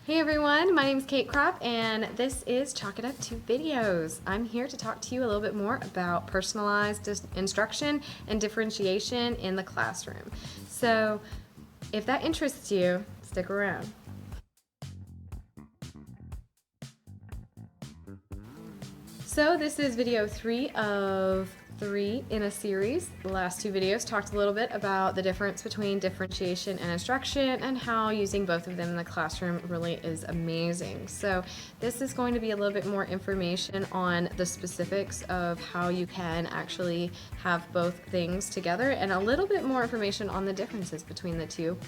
Hey everyone, my name is Kate Kropp and this is Chalk It Up to Videos. I'm here to talk to you a little bit more about personalized instruction and differentiation in the classroom. So if that interests you, stick around. So this is video 3 of 3 in a series. The last 2 videos talked a little bit about the difference between differentiation and instruction and how using both of them in the classroom really is amazing. So this is going to be a little bit more information on the specifics of how you can actually have both things together and a little bit more information on the differences between the two.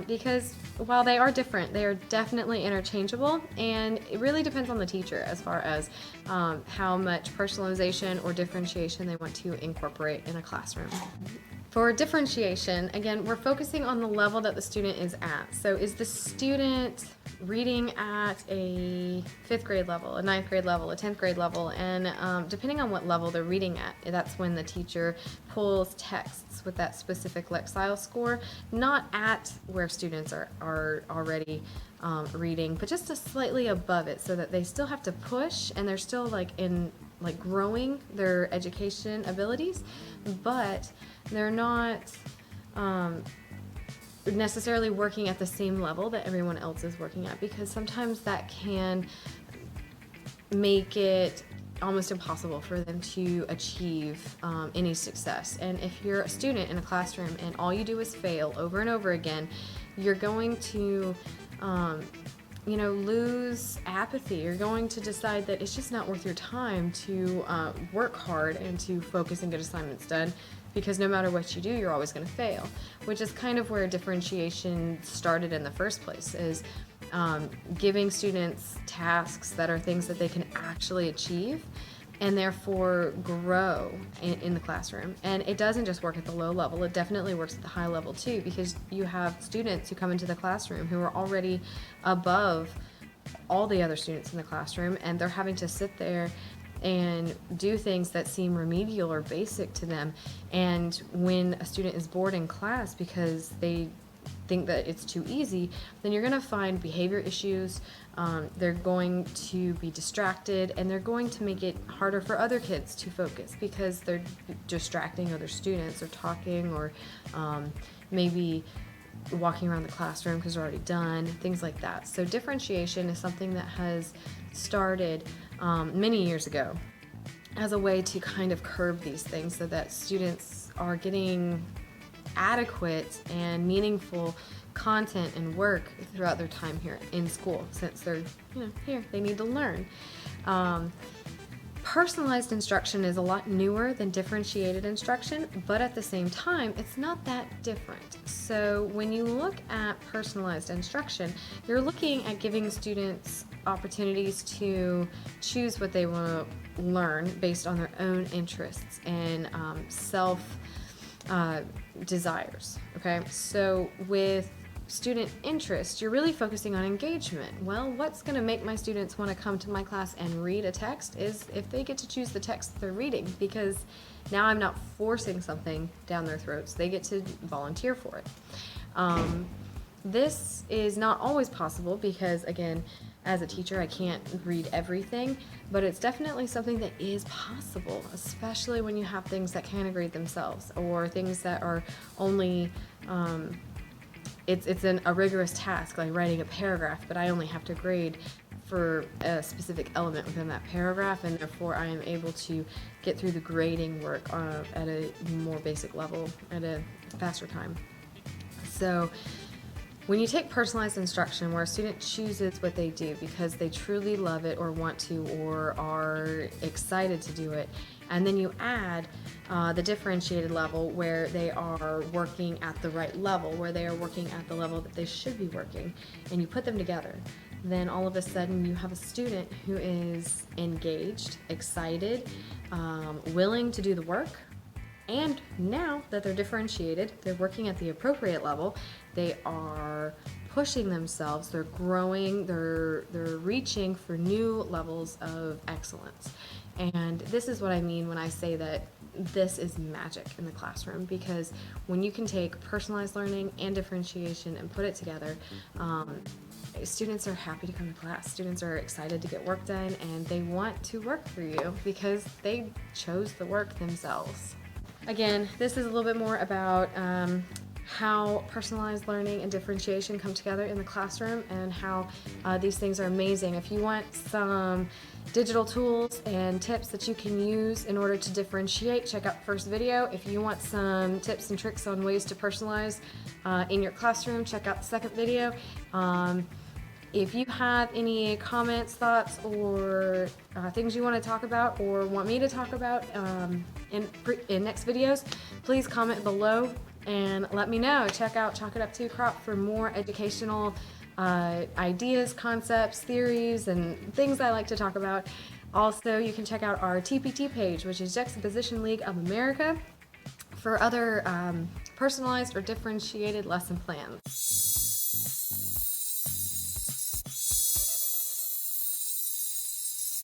Because while they are different, they are definitely interchangeable, and it really depends on the teacher as far as how much personalization or differentiation they want to incorporate in a classroom. For differentiation, again, we're focusing on the level that the student is at. So is the student reading at a 5th grade level, a 9th grade level, a 10th grade level? And depending on what level they're reading at, that's when the teacher pulls texts with that specific Lexile score, not at where students are already reading, but just a slightly above it, so that they still have to push and they're still growing their education abilities, but they're not necessarily working at the same level that everyone else is working at, because sometimes that can make it almost impossible for them to achieve any success. And if you're a student in a classroom and all you do is fail over and over again, you're going to lose apathy. You're going to decide that it's just not worth your time to work hard and to focus and get assignments done, because no matter what you do, you're always going to fail, which is kind of where differentiation started in the first place, is giving students tasks that are things that they can actually achieve and therefore grow in the classroom. And it doesn't just work at the low level, it definitely works at the high level too, because you have students who come into the classroom who are already above all the other students in the classroom, and they're having to sit there and do things that seem remedial or basic to them. And when a student is bored in class because they think that it's too easy, then you're going to find behavior issues. They're going to be distracted, and they're going to make it harder for other kids to focus because they're distracting other students or talking, or maybe walking around the classroom because they're already done, things like that. So differentiation is something that has started many years ago as a way to kind of curb these things, so that students are getting adequate and meaningful content and work throughout their time here in school, since they're here, they need to learn. Personalized instruction is a lot newer than differentiated instruction, but at the same time, it's not that different. So when you look at personalized instruction, you're looking at giving students opportunities to choose what they want to learn based on their own interests and self desires. Okay, so with student interest, you're really focusing on engagement. Well, what's going to make my students want to come to my class and read a text is if they get to choose the text they're reading, because now I'm not forcing something down their throats. They get to volunteer for it. This is not always possible because, again, as a teacher, I can't read everything, but it's definitely something that is possible, especially when you have things that can't grade themselves, or things that are only it's a rigorous task, like writing a paragraph, but I only have to grade for a specific element within that paragraph, and therefore I am able to get through the grading work at a more basic level at a faster time. So when you take personalized instruction, where a student chooses what they do because they truly love it or want to or are excited to do it, and then you add the differentiated level, where they are working at the right level, where they are working at the level that they should be working, and you put them together, then all of a sudden you have a student who is engaged, excited, willing to do the work. And now that they're differentiated, they're working at the appropriate level, they are pushing themselves, they're growing, they're reaching for new levels of excellence. And this is what I mean when I say that this is magic in the classroom, because when you can take personalized learning and differentiation and put it together, students are happy to come to class. Students are excited to get work done, and they want to work for you because they chose the work themselves. Again, this is a little bit more about how personalized learning and differentiation come together in the classroom, and how these things are amazing. If you want some digital tools and tips that you can use in order to differentiate, check out the first video. If you want some tips and tricks on ways to personalize in your classroom, check out the second video. If you have any comments, thoughts, or things you want to talk about or want me to talk about in next videos, please comment below and let me know. Check out Chalk It Up to Crop for more educational ideas, concepts, theories, and things I like to talk about. Also, you can check out our TPT page, which is Juxtaposition League of America, for other personalized or differentiated lesson plans.